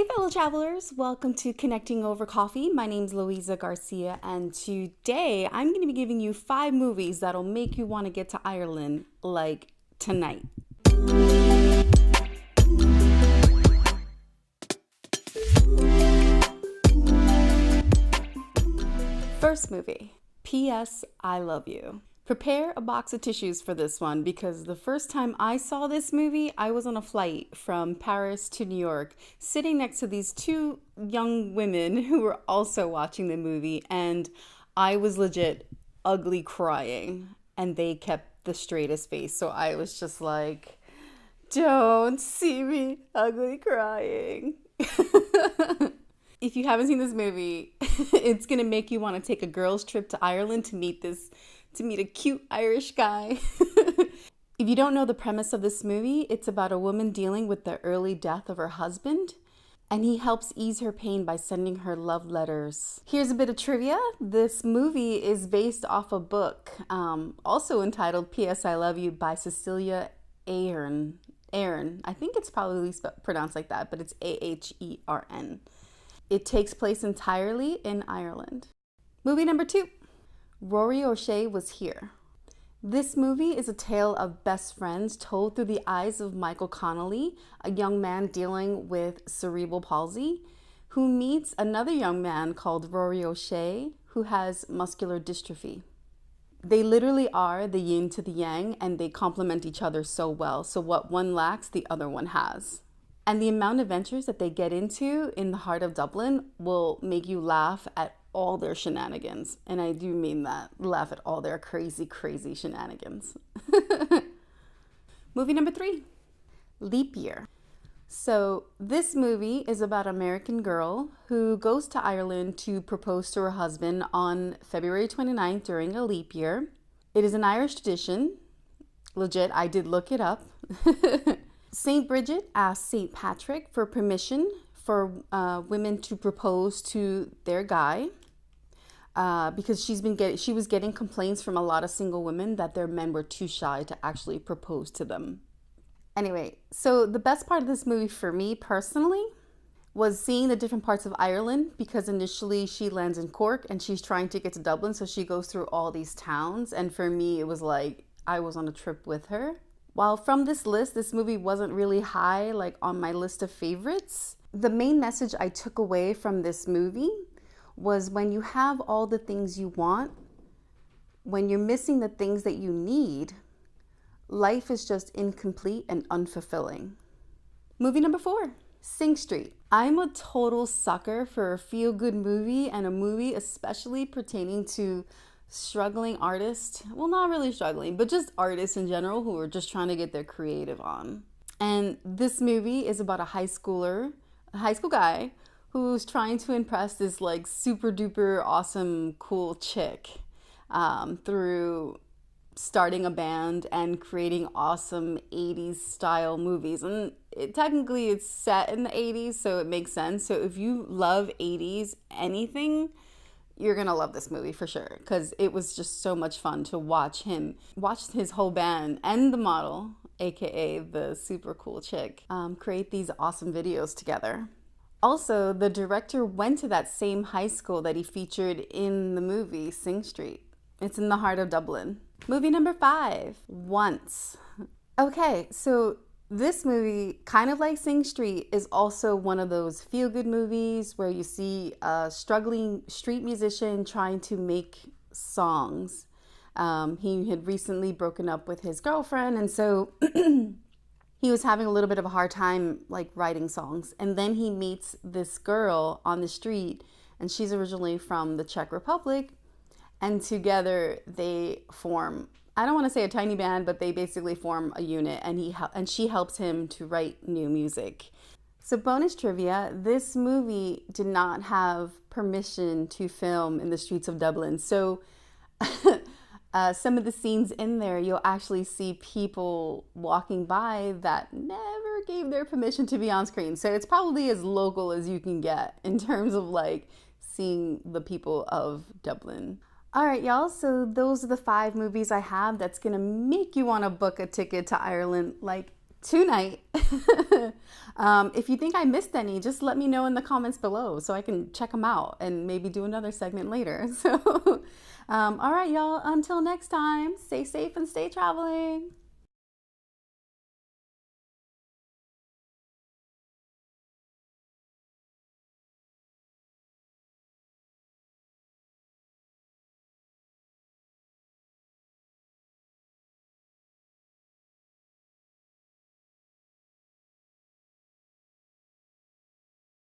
Hey fellow travelers, welcome to Connecting Over Coffee. My name's Louisa Garcia, and today I'm going to be giving you 5 movies that'll make you want to get to Ireland like tonight. First movie, P.S. I Love You. Prepare a box of tissues for this one because the first time I saw this movie, I was on a flight from Paris to New York, sitting next to these 2 young women who were also watching the movie, and I was legit ugly crying, and they kept the straightest face. So I was just like, don't see me ugly crying. If you haven't seen this movie, it's gonna make you want to take a girls' trip to Ireland to meet a cute Irish guy. If you don't know the premise of this movie, it's about a woman dealing with the early death of her husband, and he helps ease her pain by sending her love letters. Here's a bit of trivia. This movie is based off a book, also entitled P.S. I Love You by Cecilia Ahern. I think it's probably pronounced like that, but it's Ahern. It takes place entirely in Ireland. Movie number 2. Rory OShea Was Here. This movie is a tale of best friends told through the eyes of Michael Connolly, a young man dealing with cerebral palsy, who meets another young man called Rory OShea, who has muscular dystrophy. They literally are the yin to the yang, and they complement each other so well. So what one lacks, the other one has. And the amount of adventures that they get into in the heart of Dublin will make you laugh at all their shenanigans. And I do mean that. Laugh at all their crazy, crazy shenanigans. Movie number 3, Leap Year. So this movie is about an American girl who goes to Ireland to propose to her husband on February 29th during a leap year. It is an Irish tradition. Legit, I did look it up. St. Bridget asked St. Patrick for permission for women to propose to their guy because she was getting complaints from a lot of single women that their men were too shy to actually propose to them. Anyway, so the best part of this movie for me personally was seeing the different parts of Ireland, because initially she lands in Cork and she's trying to get to Dublin, so she goes through all these towns, and for me it was like I was on a trip with her. While from this list, this movie wasn't really high like on my list of favorites, the main message I took away from this movie was when you have all the things you want, when you're missing the things that you need, life is just incomplete and unfulfilling. Movie number 4, Cinque Street. I'm a total sucker for a feel-good movie, and a movie especially pertaining to struggling artists. Well, not really struggling, but just artists in general who are just trying to get their creative on. And this movie is about a high school guy who's trying to impress this like super duper awesome cool chick through starting a band and creating awesome 80s style movies. And technically it's set in the 80s, so it makes sense. So if you love 80s anything, you're gonna love this movie for sure, because it was just so much fun to watch his whole band and the model, aka the super cool chick, create these awesome videos together. Also, the director went to that same high school that he featured in the movie Cinque Street. It's in the heart of Dublin. Movie number 5, Once. Okay, so this movie, kind of like Cinque Street, is also one of those feel-good movies where you see a struggling street musician trying to make songs. He had recently broken up with his girlfriend, and so he was having a little bit of a hard time like writing songs. And then he meets this girl on the street, and she's originally from the Czech Republic, and together they form, I don't want to say a tiny band, but they basically form a unit, and she helps him to write new music. So bonus trivia, this movie did not have permission to film in the streets of Dublin. So some of the scenes in there, you'll actually see people walking by that never gave their permission to be on screen. So it's probably as local as you can get in terms of like seeing the people of Dublin. All right, y'all, so those are the 5 movies I have that's gonna make you want to book a ticket to Ireland like tonight. If you think I missed any, just let me know in the comments below so I can check them out and maybe do another segment later. So, all right, y'all, until next time, stay safe and stay traveling.